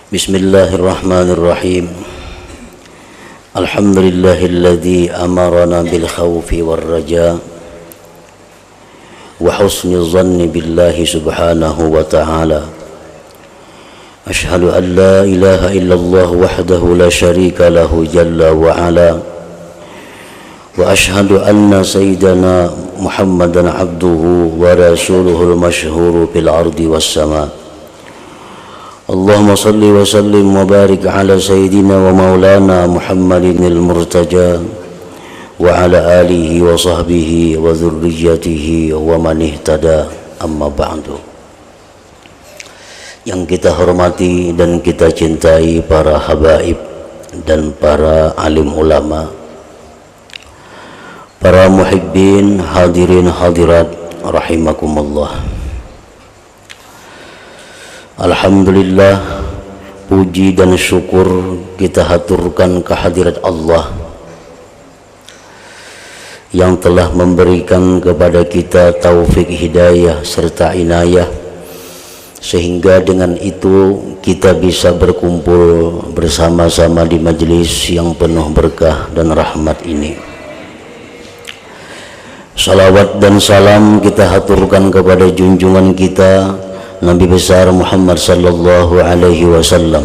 Bismillahirrahmanirrahim. Alhamdulillahilladzi amarana bil khawfi war raja wa husni dhanni billahi subhanahu wa ta'ala. Ashhadu an la ilaha illallah wahdahu la syarika lahu jalla wa ala. Wa ashhadu anna sayyidana Muhammadan abduhu wa rasuluhul masyhuru fil ardi was sama. Allahumma salli wa sallim wa barik ala sayyidina wa maulana Muhammadin al-murtaja wa ala alihi wa sahbihi wa dhurriyyatihi wa man ihtada, amma ba'du. Yang kita hormati dan kita cintai para habaib dan para alim ulama, para muhibbin, hadirin hadirat rahimakumullah. Alhamdulillah, puji dan syukur kita haturkan kehadirat Allah yang telah memberikan kepada kita taufik hidayah serta inayah, sehingga dengan itu kita bisa berkumpul bersama-sama di majelis yang penuh berkah dan rahmat ini. Salawat dan salam kita haturkan kepada junjungan kita Nabi besar Muhammad sallallahu alaihi wasallam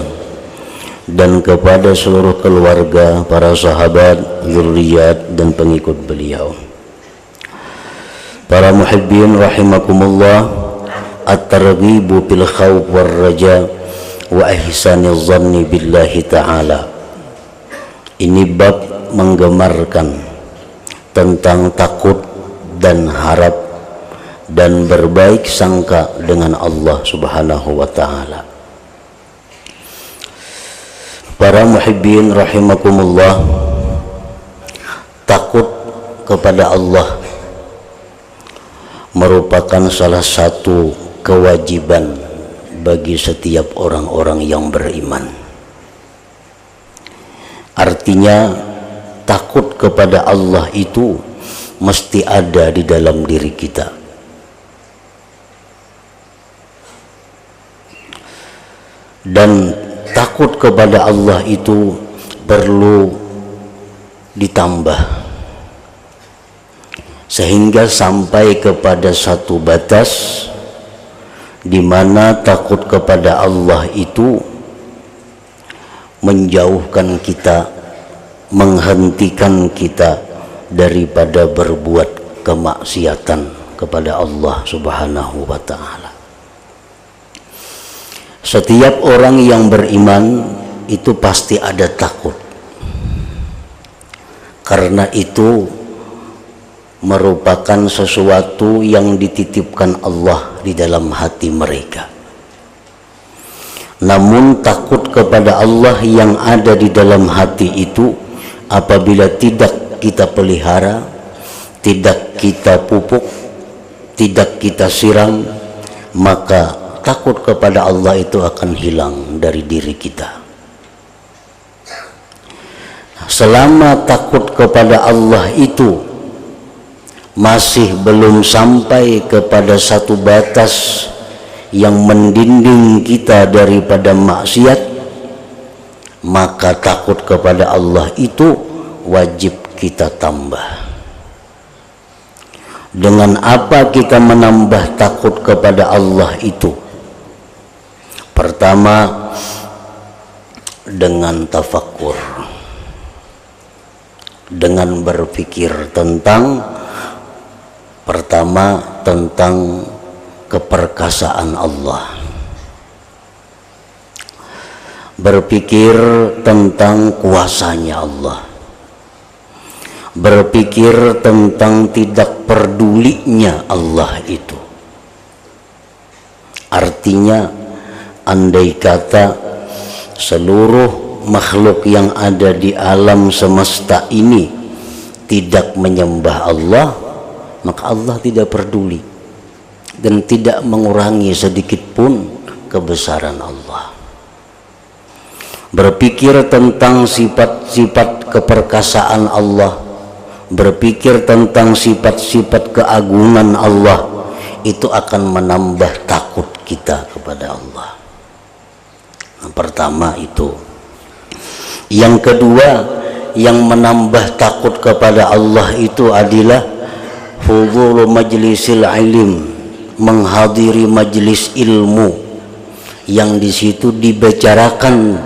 dan kepada seluruh keluarga, para sahabat, zuriat dan pengikut beliau. Para muhibbin rahimakumullah, at-targhibu bil khawf war raja wa ihsanil dhanni billahi ta'ala. Ini bab menggemarkan tentang takut dan harap dan berbaik sangka dengan Allah subhanahu wa ta'ala. Para muhibbin rahimakumullah, takut kepada Allah merupakan salah satu kewajiban bagi setiap orang-orang yang beriman. Artinya takut kepada Allah itu mesti ada di dalam diri kita. Dan takut kepada Allah itu perlu ditambah sehingga sampai kepada satu batas di mana takut kepada Allah itu menjauhkan kita, menghentikan kita daripada berbuat kemaksiatan kepada Allah subhanahu wa ta'ala. Setiap orang yang beriman itu pasti ada takut, karena itu merupakan sesuatu yang dititipkan Allah di dalam hati mereka. Namun takut kepada Allah yang ada di dalam hati itu apabila tidak kita pelihara, tidak kita pupuk, tidak kita siram, maka takut kepada Allah itu akan hilang dari diri kita. Selama takut kepada Allah itu masih belum sampai kepada satu batas yang mendinding kita daripada maksiat, maka takut kepada Allah itu wajib kita tambah. Dengan apa kita menambah takut kepada Allah itu? Pertama, dengan tafakkur, dengan berpikir tentang keperkasaan Allah, berpikir tentang kuasanya Allah, berpikir tentang tidak pedulinya Allah itu. Artinya, andai kata seluruh makhluk yang ada di alam semesta ini tidak menyembah Allah, maka Allah tidak peduli dan tidak mengurangi sedikit pun kebesaran Allah. Berpikir tentang sifat-sifat keperkasaan Allah, berpikir tentang sifat-sifat keagungan Allah, itu akan menambah takut kita kepada Allah. Pertama itu. Yang kedua, yang menambah takut kepada Allah itu adalah hudhur majlisil ilm, menghadiri majlis ilmu yang di situ dibicarakan,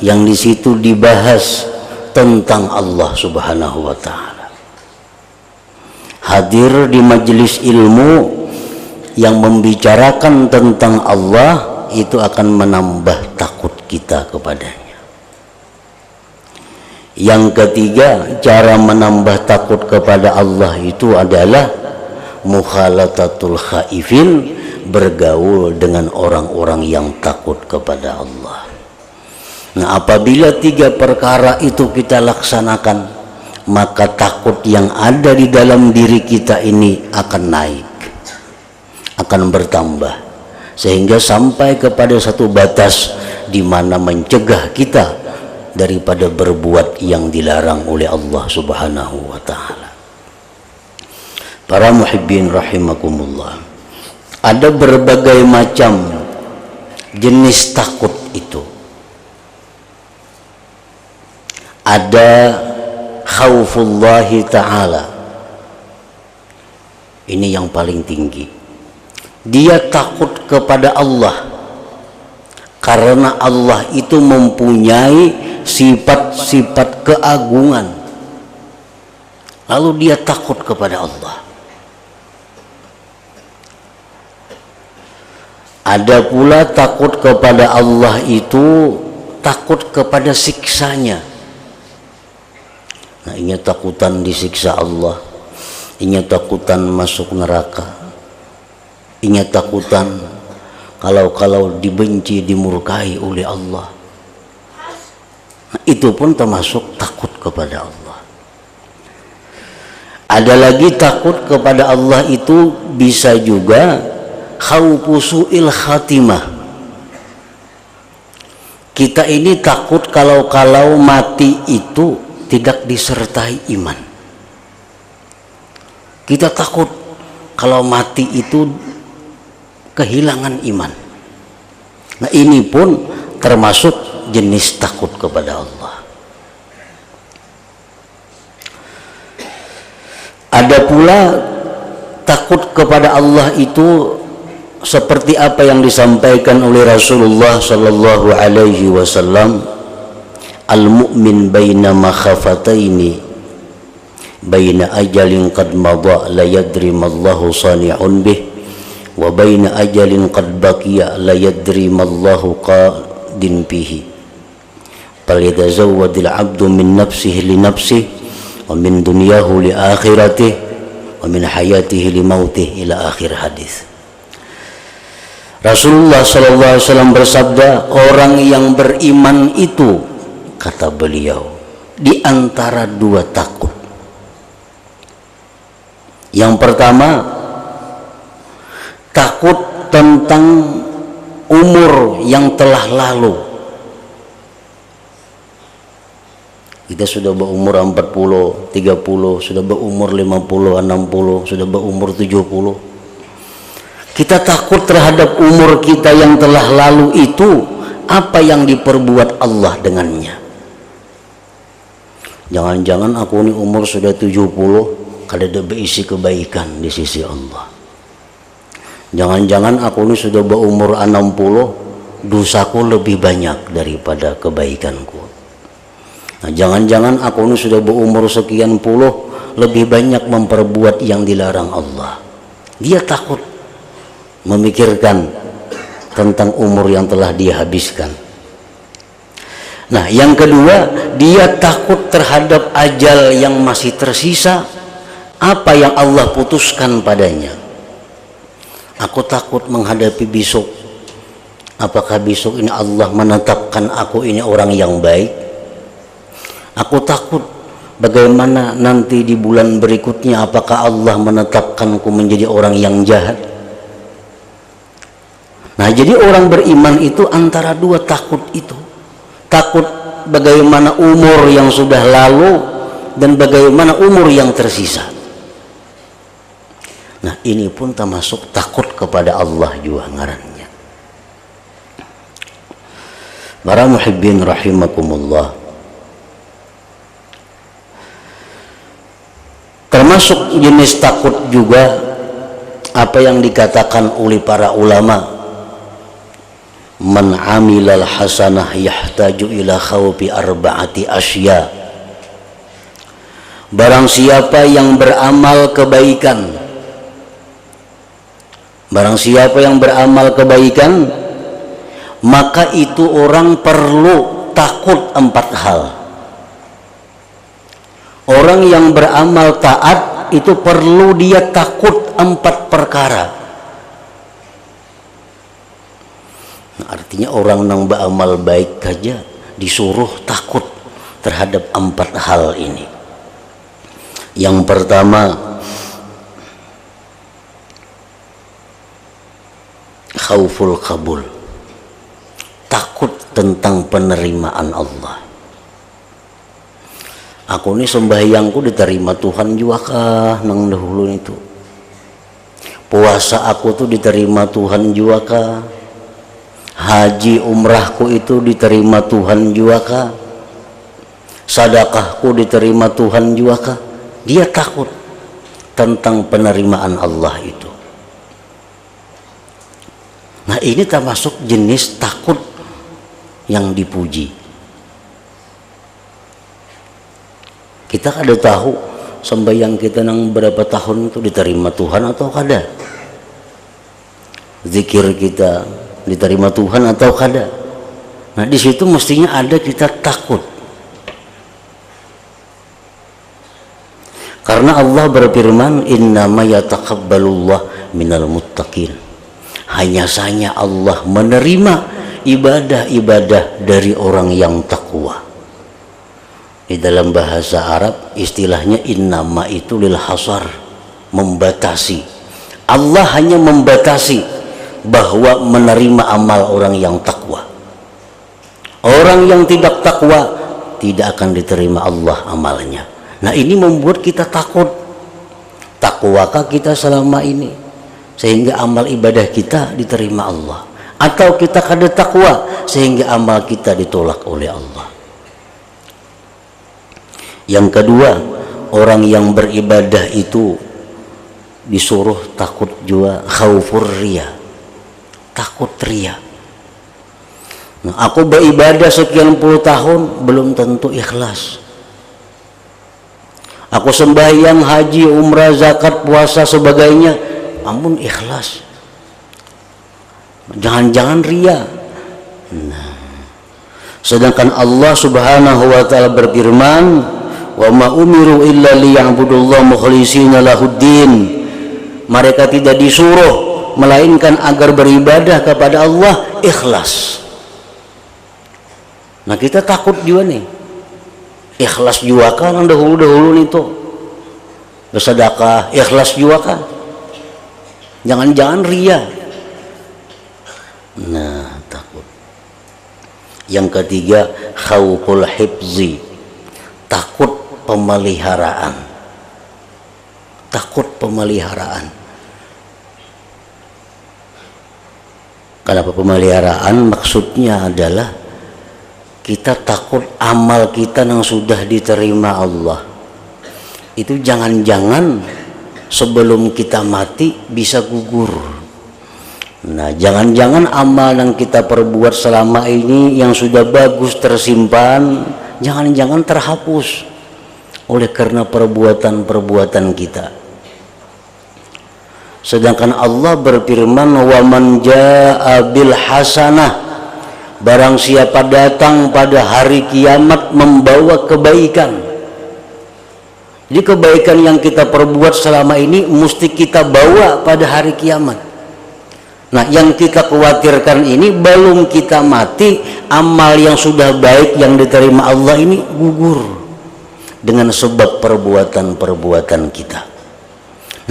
yang di situ dibahas tentang Allah Subhanahu wa taala. Hadir di majlis ilmu yang membicarakan tentang Allah itu akan menambah takut kita kepadanya. Yang ketiga, cara menambah takut kepada Allah itu adalah mukhalatatul khaifin, bergaul dengan orang-orang yang takut kepada Allah. Nah, apabila tiga perkara itu kita laksanakan, maka takut yang ada di dalam diri kita ini akan naik, akan bertambah, sehingga sampai kepada satu batas di mana mencegah kita daripada berbuat yang dilarang oleh Allah Subhanahu wa taala. Para muhibbin rahimakumullah, ada berbagai macam jenis takut itu. Ada khaufullahi ta'ala, ini yang paling tinggi. Dia takut kepada Allah karena Allah itu mempunyai sifat-sifat keagungan, lalu dia takut kepada Allah. Ada pula takut kepada Allah itu takut kepada siksanya. Nah, ini takutan disiksa Allah, ini takutan masuk neraka, ini takutan kalau dibenci, dimurkai oleh Allah. Nah, itu pun termasuk takut kepada Allah. Ada lagi takut kepada Allah itu bisa juga khaufu su'il khatimah. Kita ini takut kalau mati itu tidak disertai iman. Kita takut kalau mati itu kehilangan iman. Nah, ini pun termasuk jenis takut kepada Allah. Ada pula takut kepada Allah itu seperti apa yang disampaikan oleh Rasulullah sallallahu alaihi wasallam, al-mu'min baina makhafataini baina ajalin qad madha la yadri mallahu sani'un bih wa baina ajalin qad baqiya la yadri mallahu qadin bihi falyatazawwadil 'abdu min nafsihi li nafsihi wa min dunyahu li akhiratihi wa min hayatihi li mautihi ila akhir hadis. Rasulullah sallallahu alaihi wasallam bersabda, orang yang beriman itu, kata beliau, di antara dua takut. Yang pertama, takut tentang umur yang telah lalu. Kita sudah berumur 40, 30, sudah berumur 50, 60, sudah berumur 70. Kita takut terhadap umur kita yang telah lalu itu, apa yang diperbuat Allah dengannya. Jangan-jangan aku ini umur sudah 70, kada ada berisi kebaikan di sisi Allah. Jangan-jangan aku ini sudah berumur 60, dosaku lebih banyak daripada kebaikanku. Nah, jangan-jangan aku ini sudah berumur sekian puluh, lebih banyak memperbuat yang dilarang Allah. Dia takut memikirkan tentang umur yang telah dia habiskan. Nah, yang kedua, dia takut terhadap ajal yang masih tersisa, apa yang Allah putuskan padanya. Aku takut menghadapi besok. Apakah besok ini Allah menetapkan aku ini orang yang baik? Aku takut bagaimana nanti di bulan berikutnya, apakah Allah menetapkanku menjadi orang yang jahat? Nah, jadi orang beriman itu antara dua takut itu. Takut bagaimana umur yang sudah lalu dan bagaimana umur yang tersisa. Nah, ini pun termasuk takut kepada Allah juga ngarannya. Para muhibbin rahimakumullah, termasuk jenis takut juga apa yang dikatakan oleh para ulama, man amilal hasanah yahtaju ila khawfi arba'ati asya. Barang siapa yang beramal kebaikan, maka itu orang perlu takut 4 hal. Orang yang beramal taat itu perlu dia takut 4 perkara. Nah, artinya orang yang beramal baik saja disuruh takut terhadap 4 hal ini. Yang pertama, khauful qabul, takut tentang penerimaan Allah. Aku ini sembahyangku diterima Tuhan juga kah nang dahulu itu? Puasa aku tuh diterima Tuhan juga kah? Haji umrahku itu diterima Tuhan juga kah? Sedekahku diterima Tuhan juga kah? Dia takut tentang penerimaan Allah itu. Nah, ini termasuk jenis takut yang dipuji. Kita kada tahu sembahyang kita nang berapa tahun itu diterima Tuhan atau kada. Zikir kita diterima Tuhan atau kada. Nah, di situ mestinya ada kita takut. Karena Allah berfirman, innama yataqabbalullah minal muttaqin. Hanya saja Allah menerima ibadah-ibadah dari orang yang takwa. Di dalam bahasa Arab istilahnya innama itu lil hasar, membatasi. Allah hanya membatasi bahwa menerima amal orang yang takwa. Orang yang tidak takwa tidak akan diterima Allah amalnya. Nah, ini membuat kita takut. Takwakah kita selama ini sehingga amal ibadah kita diterima Allah, atau kita kada takwa sehingga amal kita ditolak oleh Allah? Yang kedua, orang yang beribadah itu disuruh takut juga khaufur riya, takut riya. Nah, aku beribadah sekian puluh tahun belum tentu ikhlas. Aku sembahyang, haji, umrah, zakat, puasa, sebagainya, ampun ikhlas. Jangan-jangan riya. Nah, sedangkan Allah Subhanahu wa taala berfirman, wa ma umiru illa liya'budullaha mukhlishina lahuddin. Mereka tidak disuruh melainkan agar beribadah kepada Allah ikhlas. Nah, kita takut juga nih. Ikhlas juga kan yang dahulu-dahulu itu bersedekah, ikhlas juga kan? Jangan-jangan riya. Nah, takut. Yang ketiga, khauful hifzi, takut pemeliharaan. Takut pemeliharaan. Kenapa pemeliharaan? Maksudnya adalah kita takut amal kita yang sudah diterima Allah itu jangan-jangan sebelum kita mati bisa gugur. Nah, jangan-jangan amal yang kita perbuat selama ini yang sudah bagus tersimpan, jangan-jangan terhapus oleh karena perbuatan-perbuatan kita. Sedangkan Allah berfirman, wa man jaa bil hasanah, barang siapa datang pada hari kiamat membawa kebaikan. Jadi kebaikan yang kita perbuat selama ini mesti kita bawa pada hari kiamat. Nah, yang kita khawatirkan ini belum kita mati, amal yang sudah baik yang diterima Allah ini gugur dengan sebab perbuatan-perbuatan kita.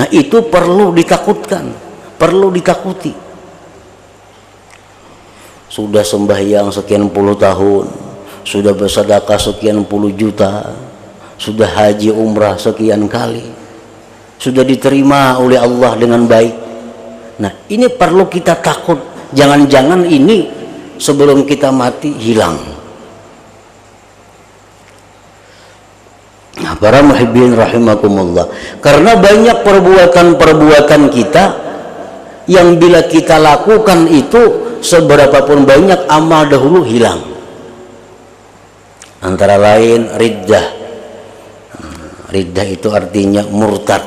Nah, itu perlu ditakutkan, perlu ditakuti. Sudah sembahyang sekian puluh tahun, sudah bersedekah sekian puluh juta, sudah haji umrah sekian kali, sudah diterima oleh Allah dengan baik. Nah, ini perlu kita takut. Jangan-jangan ini sebelum kita mati hilang. Nah, para muhibbin rahimakumullah, karena banyak perbuatan-perbuatan kita yang bila kita lakukan itu seberapapun banyak amal dahulu hilang. Antara lain riddah. Riddah itu artinya murtad.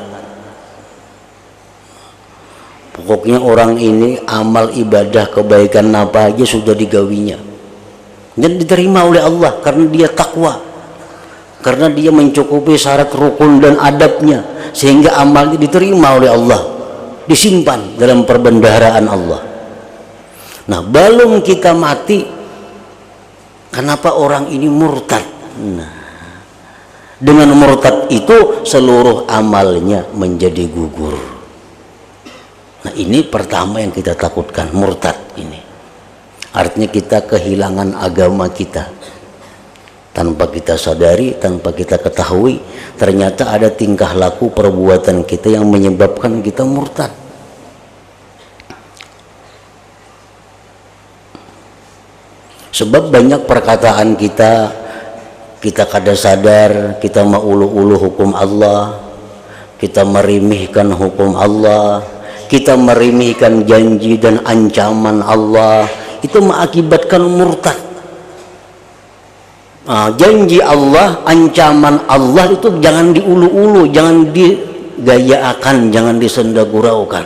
Pokoknya orang ini amal ibadah kebaikan apa aja sudah digawinya dan diterima oleh Allah karena dia takwa, karena dia mencukupi syarat rukun dan adabnya, sehingga amalnya diterima oleh Allah, disimpan dalam perbendaharaan Allah. Nah, belum kita mati, kenapa orang ini murtad? Nah, dengan murtad itu seluruh amalnya menjadi gugur. Nah, ini pertama yang kita takutkan, murtad ini. Artinya kita kehilangan agama kita. Tanpa kita sadari, tanpa kita ketahui, ternyata ada tingkah laku perbuatan kita yang menyebabkan kita murtad. Sebab banyak perkataan kita kada sadar, kita mengulu-ulu hukum Allah, kita merimihkan hukum Allah, kita merimihkan janji dan ancaman Allah, itu mengakibatkan murtad. Janji Allah, ancaman Allah itu jangan diulu-ulu, jangan digayaakan, jangan disendaguraukan.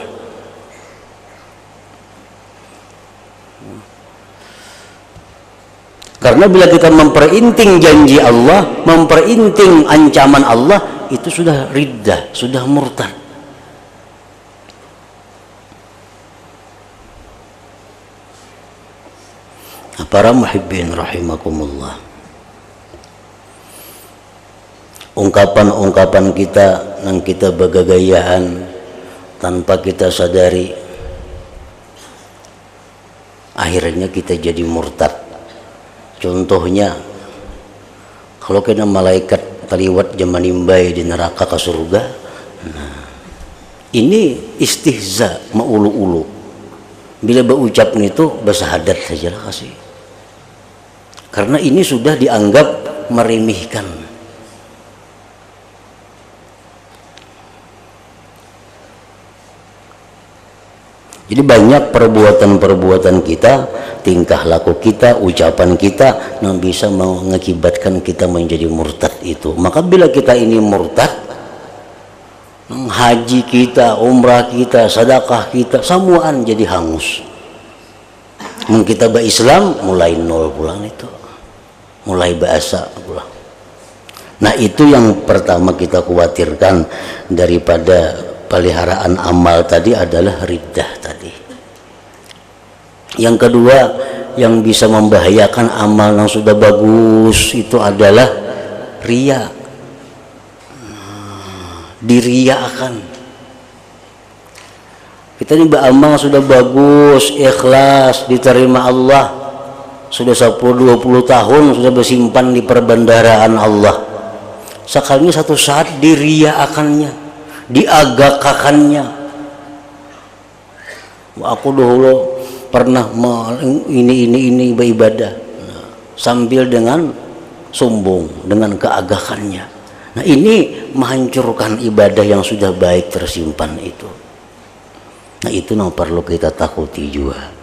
Karena bila kita memperinting janji Allah, memperinting ancaman Allah, itu sudah riddah, sudah murtad. Para muhibbin rahimakumullah, ungkapan-ungkapan kita yang kita bergagayaan tanpa kita sadari, akhirnya kita jadi murtad. Contohnya, kalau kena malaikat taliwat zaman imbai di neraka ke surga, nah, ini istihza, mengulu-ulu. Bila berucap itu bersahadat sajalah kasih. Karena ini sudah dianggap meremehkan. Jadi banyak perbuatan-perbuatan kita, tingkah laku kita, ucapan kita yang bisa mengakibatkan kita menjadi murtad itu. Maka bila kita ini murtad, haji kita, umrah kita, sedekah kita, semuaan jadi hangus. Kita berislam mulai nol pulang itu. Mulai bahasa pulang. Nah, itu yang pertama kita khawatirkan daripada peliharaan amal tadi adalah riddah tadi. Yang kedua yang bisa membahayakan amal yang sudah bagus itu adalah riya. Diriyakan. Kita ini beramal sudah bagus, ikhlas, diterima Allah. Sudah 10-20 tahun sudah bersimpan di perbendaharaan Allah. Sekalinya satu saat diriyaakannya, diagakakannya. Aku dulu pernah ini beribadah, sambil dengan sombong, dengan keagakannya. Nah, ini menghancurkan ibadah yang sudah baik tersimpan itu. Nah, itu yang perlu kita takuti juga.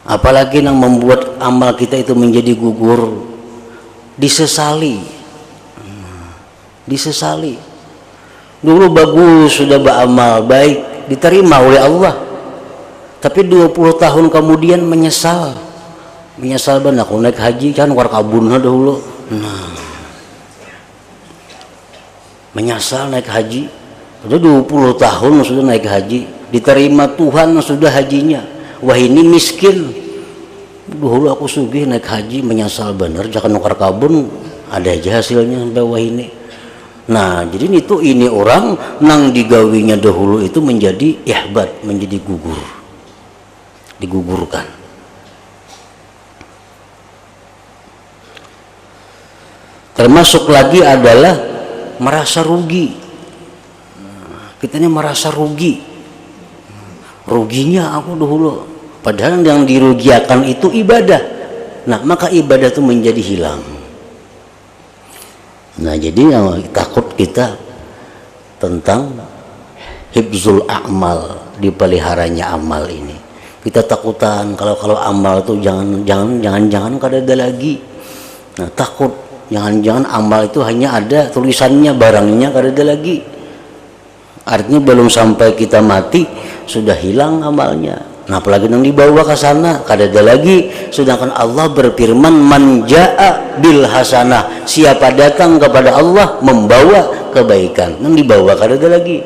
Apalagi yang membuat amal kita itu menjadi gugur, disesali. Disesali. Dulu bagus, sudah beramal baik, diterima oleh Allah. Tapi 20 tahun kemudian menyesal. Menyesal benar, aku naik haji kan war kabunna dahulu. Nah, menyesal naik haji. Udah 20 tahun sudah naik haji, diterima Tuhan sudah hajinya. Wah, ini miskin. Dulu aku sugih naik haji, menyesal bener, jangan nukar kabun, ada aja hasilnya sampai wah ini. Nah, jadi ini orang nang digawinya dahulu itu menjadi ihbat, menjadi gugur, digugurkan. Termasuk lagi adalah merasa rugi. Kita ini merasa rugi. Ruginya aku dahulu Padahal yang dirugiakan itu ibadah. Nah, maka ibadah itu menjadi hilang. Nah, jadi takut kita tentang hifzul a'mal, dipeliharanya amal ini. Kita takutan kalau amal itu jangan kada ada lagi. Nah, takut jangan amal itu hanya ada tulisannya, barangnya kada ada lagi. Artinya belum sampai kita mati sudah hilang amalnya. Nah, apalagi yang dibawa ke sana kada ada lagi. Sedangkan Allah berfirman, man jaa bil hasanah, siapa datang kepada Allah membawa kebaikan, yang dibawa kada ada lagi.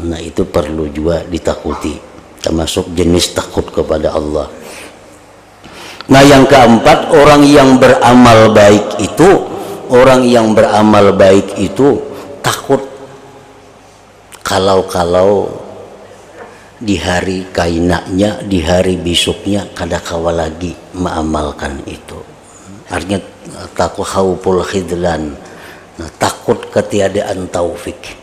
Nah, itu perlu juga ditakuti, termasuk jenis takut kepada Allah. Nah, yang keempat, orang yang beramal baik itu takut kalau di hari kainaknya, di hari besoknya kada kawa lagi mengamalkan itu. Artinya takut khauful khidlan. Nah, takut ketiadaan taufik.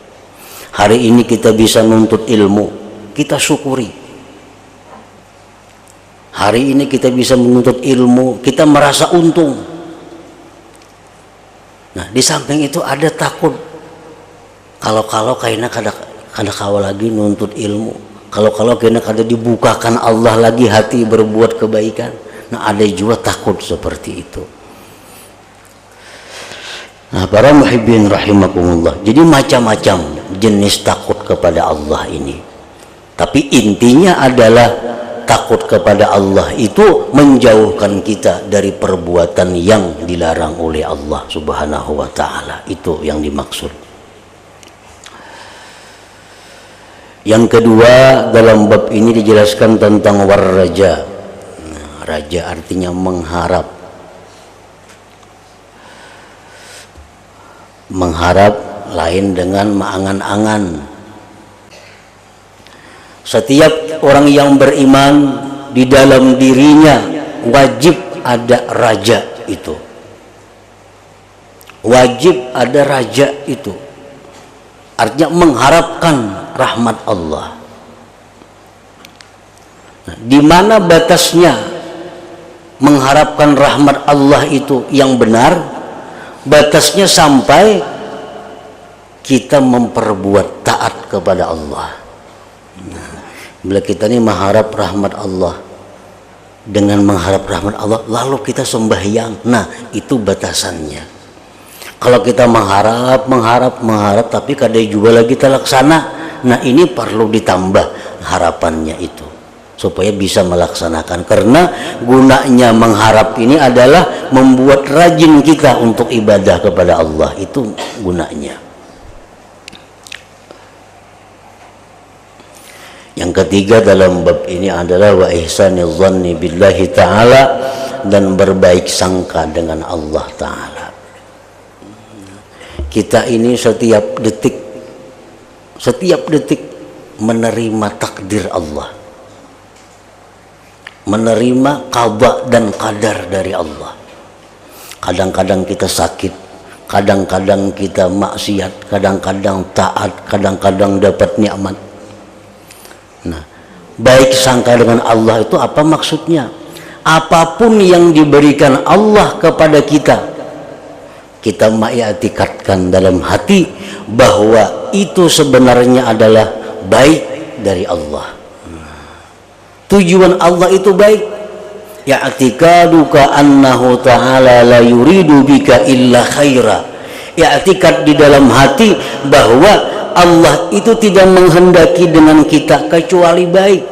Hari ini kita bisa nuntut ilmu, kita syukuri. Hari ini kita bisa menuntut ilmu, kita merasa untung. Nah, di samping itu ada takut kalau kayaknya kada kawa lagi nuntut ilmu. Kalau kena kada dibukakan Allah lagi hati berbuat kebaikan. Nah, ada juga takut seperti itu. Nah, para muhibbin rahimakumullah. Jadi macam-macam jenis takut kepada Allah ini. Tapi intinya adalah takut kepada Allah itu menjauhkan kita dari perbuatan yang dilarang oleh Allah Subhanahu wa taala. Itu yang dimaksud. Yang kedua, dalam bab ini dijelaskan tentang warraja. Nah, raja artinya mengharap. Mengharap lain dengan mengangan-angan. Setiap orang yang beriman, di dalam dirinya wajib ada raja itu. Wajib ada raja itu. Artinya mengharapkan rahmat Allah. Nah, di mana batasnya mengharapkan rahmat Allah itu yang benar? Batasnya sampai kita memperbuat taat kepada Allah. Nah, bila kita ini mengharap rahmat Allah, dengan mengharap rahmat Allah lalu kita sembahyang, nah itu batasannya. Kalau kita mengharap tapi kadang juga lagi terlaksana, nah ini perlu ditambah harapannya itu supaya bisa melaksanakan. Karena gunanya mengharap ini adalah membuat rajin kita untuk ibadah kepada Allah, itu gunanya. Yang ketiga dalam bab ini adalah wa ihsanil dhanni billahi ta'ala, dan berbaik sangka dengan Allah ta'ala. Kita ini setiap detik menerima takdir Allah, menerima qada dan qadar dari Allah. Kadang-kadang kita sakit, kadang-kadang kita maksiat, kadang-kadang taat, kadang-kadang dapat nikmat. Nah, baik sangka dengan Allah itu apa maksudnya? Apapun yang diberikan Allah kepada kita, kita mengiktikadkan dalam hati bahwa itu sebenarnya adalah baik dari Allah. Tujuan Allah itu baik. Ya'tikaduka annahu ta'ala la yuridu bika illa khaira. I'tikad di dalam hati bahwa Allah itu tidak menghendaki dengan kita kecuali baik.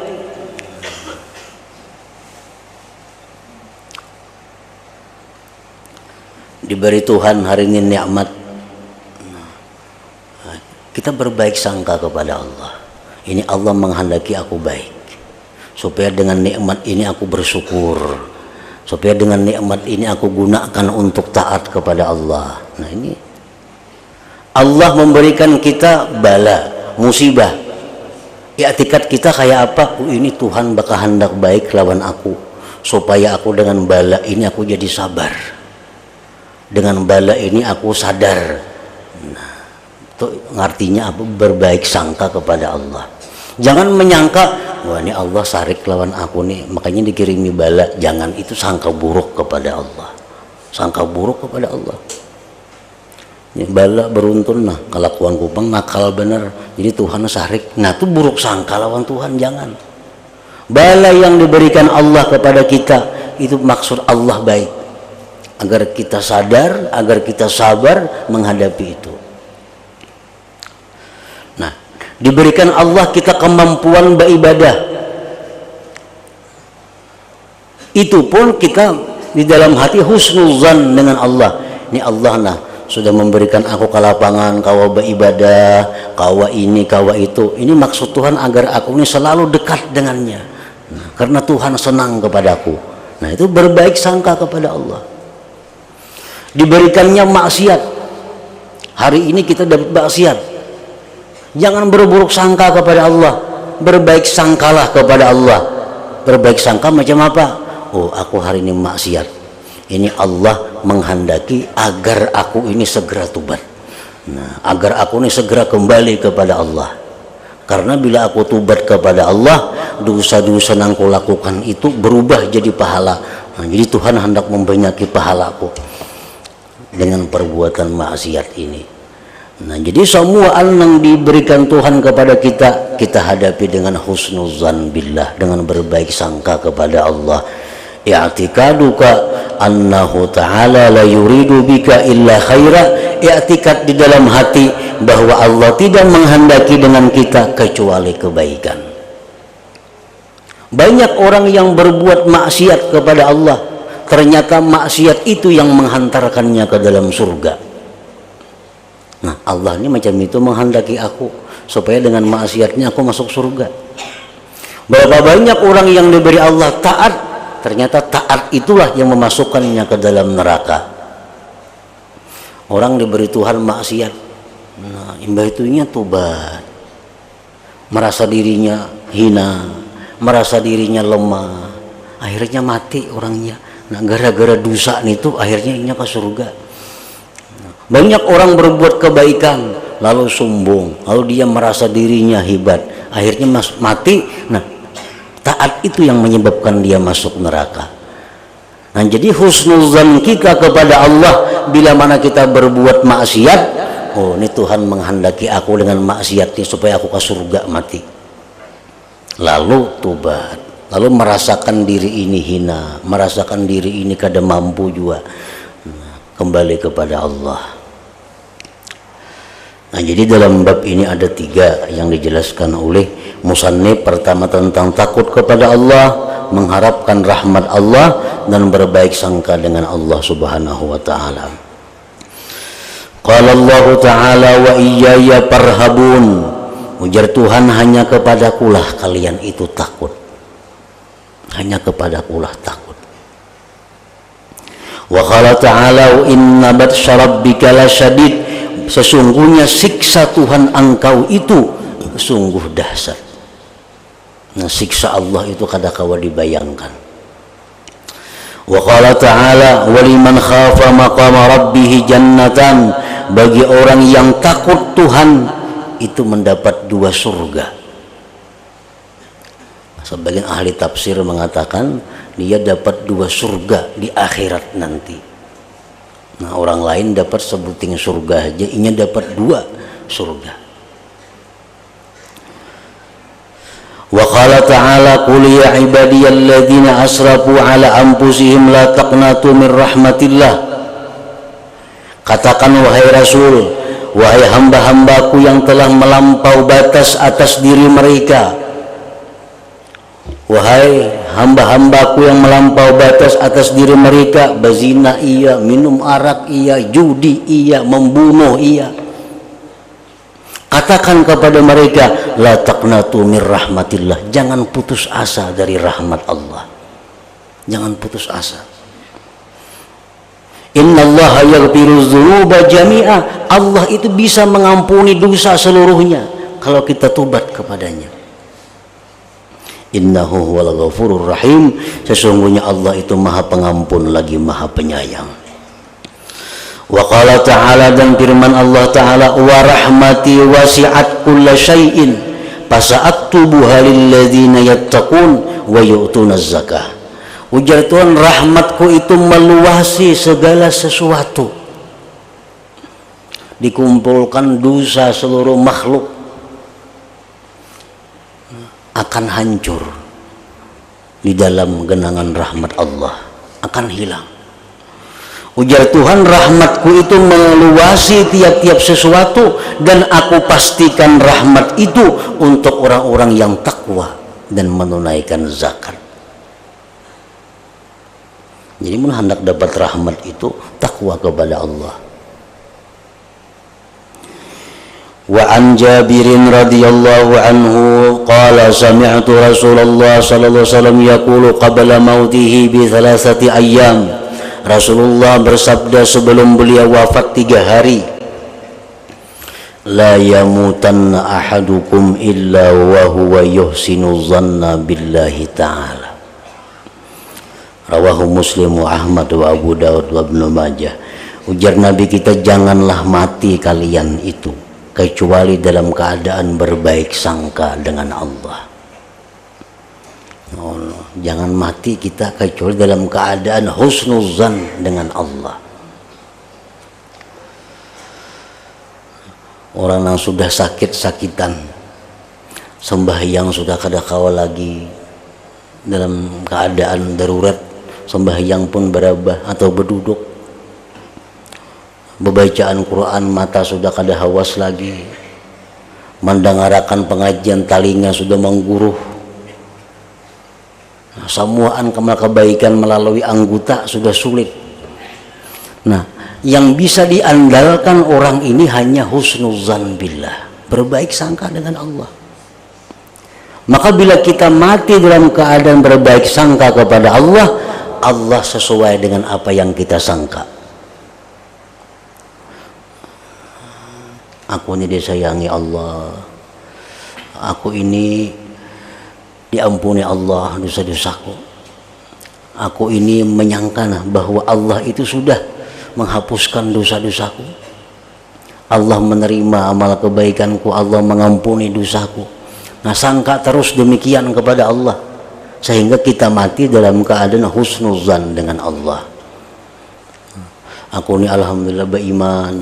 Diberi Tuhan hari ini nikmat, kita berbaik sangka kepada Allah. Ini Allah menghendaki aku baik, supaya dengan nikmat ini aku bersyukur, supaya dengan nikmat ini aku gunakan untuk taat kepada Allah. Nah, ini Allah memberikan kita bala, musibah. I'tikad kita kayak apa? Ini Tuhan bakal hendak baik lawan aku, supaya aku dengan bala ini aku jadi sabar. Dengan bala ini aku sadar. Nah, itu artinya apa? Berbaik sangka kepada Allah. Jangan menyangka wah ini Allah sarik lawan aku nih, makanya dikirimi bala. Jangan itu sangka buruk kepada Allah, sangka buruk kepada Allah. Ya, bala beruntun nah kelakuan kupang nakal bener, jadi Tuhan sarik. Nah itu buruk sangka lawan Tuhan, jangan. Bala yang diberikan Allah kepada kita itu maksud Allah baik, agar kita sadar, agar kita sabar menghadapi itu. Nah, diberikan Allah kita kemampuan beribadah, itu pun kita di dalam hati husnuzan dengan Allah. Ini Allah nah sudah memberikan aku kelapangan, kawa beribadah, kawa ini, kawa itu. Ini maksud Tuhan agar aku ini selalu dekat dengannya. Nah, karena Tuhan senang kepadaku. Nah itu berbaik sangka kepada Allah. Diberikannya maksiat, hari ini kita dapat maksiat, jangan berburuk sangka kepada Allah, berbaik sangkalah kepada Allah. Berbaik sangka macam apa? Oh aku hari ini maksiat, ini Allah menghendaki agar aku ini segera tobat. Nah, agar aku ini segera kembali kepada Allah. Karena bila aku tobat kepada Allah, dosa-dosa yang aku lakukan itu berubah jadi pahala. Nah, jadi Tuhan hendak membanyakin pahalaku dengan perbuatan maksiat ini. Nah, jadi semua yang diberikan Tuhan kepada kita, kita hadapi dengan husnuzan billah, dengan berbaik sangka kepada Allah. I'tikaduka annahu ta'ala la yuridu bika illa khaira. I'tikad di dalam hati bahwa Allah tidak menghendaki dengan kita kecuali kebaikan. Banyak orang yang berbuat maksiat kepada Allah, ternyata maksiat itu yang menghantarkannya ke dalam surga. Nah Allah ini macam itu menghendaki aku supaya dengan maksiatnya aku masuk surga. Berapa banyak orang yang diberi Allah taat, ternyata taat itulah yang memasukkannya ke dalam neraka. Orang diberi Tuhan maksiat, nah imbah itunya tobat, merasa dirinya hina, merasa dirinya lemah, akhirnya mati orangnya. Nah gara-gara dosa itu akhirnya inya ke surga. Banyak orang berbuat kebaikan lalu sombong, lalu dia merasa dirinya hebat, akhirnya mati. Nah taat itu yang menyebabkan dia masuk neraka. Nah jadi husnuzan kita kepada Allah bila mana kita berbuat maksiat, oh ini Tuhan menghendaki aku dengan maksiatnya supaya aku ke surga mati. Lalu tobat, lalu merasakan diri ini hina, merasakan diri ini kada mampu juga, nah, kembali kepada Allah. Nah jadi dalam bab ini ada 3 yang dijelaskan oleh musannif. Pertama tentang takut kepada Allah, mengharapkan rahmat Allah, dan berbaik sangka dengan Allah subhanahu wa ta'ala. Qala Allah ta'ala wa iyaya farhabun. Ujar Tuhan, hanya kepadakulah kalian itu takut, hanya kepadakulah takut. Wa qala ta'ala inna batsya rabbika lasyadid. Sesungguhnya siksa Tuhan engkau itu sungguh dahsyat. Nah siksa Allah itu kada kawa dibayangkan. Wa qala ta'ala waliman khafa maqama rabbih jannatan. Bagi orang yang takut Tuhan itu mendapat 2 surga. Sebagian ahli tafsir mengatakan dia dapat 2 surga di akhirat nanti. Nah orang lain dapat sebuting surga aja, inya dapat 2 surga. Wa qala ta'ala qul ya ibadiyalladzina asrafu ala anfusihim la taqnatu min rahmatillah. Katakan wahai Rasul, wahai hamba-hambaku yang telah melampau batas atas diri mereka, wahai hamba-hambaku yang melampau batas atas diri mereka, bazina iya, minum arak iya, judi iya, membunuh iya. Katakan kepada mereka, la taqnatu min rahmatillah. Jangan putus asa dari rahmat Allah. Jangan putus asa. Innallaha yaghfiru dzunuba jami'a. Allah itu bisa mengampuni dosa seluruhnya kalau kita tobat kepadanya. Innahu huwal ghafurur rahim. Sesungguhnya Allah itu Maha Pengampun lagi Maha Penyayang. Wa qala ta'ala, dan firman Allah ta'ala, wa rahmati wasi'at kulla syai'in. Fasa'aktubuha lilladzina yattaqun wa yu'tunaz zakah. Ujar Tuhan, rahmatku itu meluasi segala sesuatu. Dikumpulkan dosa seluruh makhluk akan hancur di dalam genangan rahmat Allah, akan hilang. Ujar Tuhan, rahmatku itu meluasi tiap-tiap sesuatu, dan aku pastikan rahmat itu untuk orang-orang yang takwa dan menunaikan zakat. Jadi hendak dapat rahmat itu takwa kepada Allah. Wa an Jabirin radhiyallahu anhu qala sami'tu Rasulullah sallallahu alaihi wasallam yaqulu qabla mautihi bi thalathati ayyam. Rasulullah bersabda sebelum beliau wafat 3 hari, la yamutanna ahadukum illa wa huwa yuhsinu dhanna billahi ta'ala. Rawahu Muslim wa Ahmad wa Abu Daud wa Ibnu Majah. Ujar Nabi kita, janganlah mati kalian itu kecuali dalam keadaan berbaik sangka dengan Allah. Jangan mati kita kecuali dalam keadaan husnuzan dengan Allah. Orang yang sudah sakit-sakitan, sembahyang sudah kada kawal lagi, dalam keadaan darurat, sembahyang pun berabah atau berduduk, bacaan Quran mata sudah kada hawas lagi, mendengarkan pengajian talinga sudah mengguruh, samuaan kemal kebaikan melalui anggota sudah sulit. Nah, yang bisa diandalkan orang ini hanya husnuzan billah, berbaik sangka dengan Allah. Maka bila kita mati dalam keadaan berbaik sangka kepada Allah, Allah sesuai dengan apa yang kita sangka. Aku ini disayangi Allah, aku ini diampuni Allah dosa-dosaku, aku ini menyangka bahwa Allah itu sudah menghapuskan dosa-dosaku, Allah menerima amal kebaikanku, Allah mengampuni dosaku. Nah, sangka terus demikian kepada Allah, sehingga kita mati dalam keadaan husnuzan dengan Allah. Aku ini alhamdulillah beriman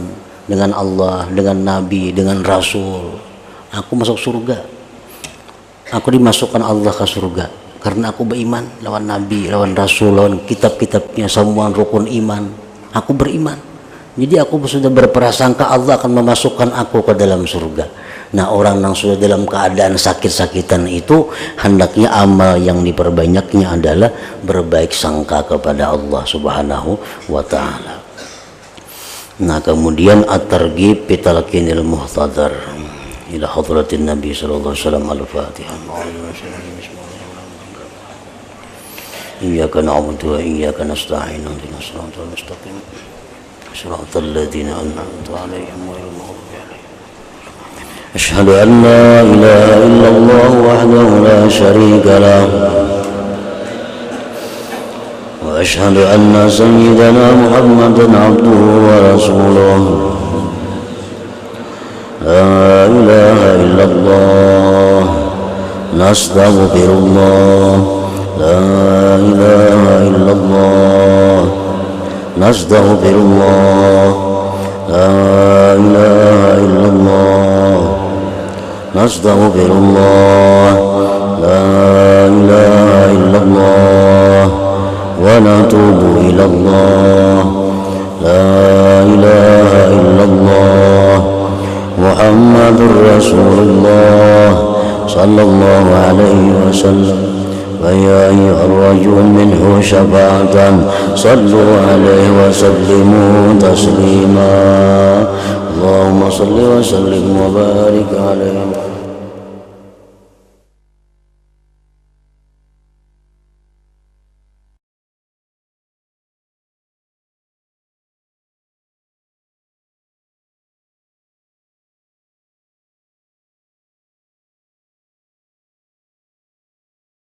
dengan Allah, dengan Nabi, dengan Rasul. Aku masuk surga, aku dimasukkan Allah ke surga karena aku beriman lawan Nabi, lawan Rasul, lawan kitab-kitabnya, semua rukun iman. Aku beriman, jadi aku sudah berprasangka Allah akan memasukkan aku ke dalam surga. Nah, orang yang sudah dalam keadaan sakit-sakitan itu hendaknya amal yang diperbanyaknya adalah berbaik sangka kepada Allah Subhanahu wa ta'ala. Nah, kemudian at-targhib fi talqinil muhtadar ila hadratin Nabi sallallahu alaihi wasallam. Al-Fatihah. Iyyaka na'budu wa iyyaka nasta'in. Ihdinas siratal mustaqim. Siratal ladzina an'amta 'alaihim ghairil maghdubi 'alaihim. Asyhadu an la ilaha illallah wahdahu la syarika lah. Wa asyhadu anna sayyidana Muhammadan 'abduhu wa rasuluh. La ilaha illallah. Nastaghfirullah. La ilaha illallah. Nastaghfirullah. La ilaha illallah. Nastaghfirullah. La ilaha illallah. Wa natubu ilallah. La ilaha illallah. Muhammadur Rasulullah sallallahu alaihi wasallam. ويا أيها الرجل منه شفاعة صلوا عليه وسلموا تسليما. اللهم صل وسلم وبارك عليه.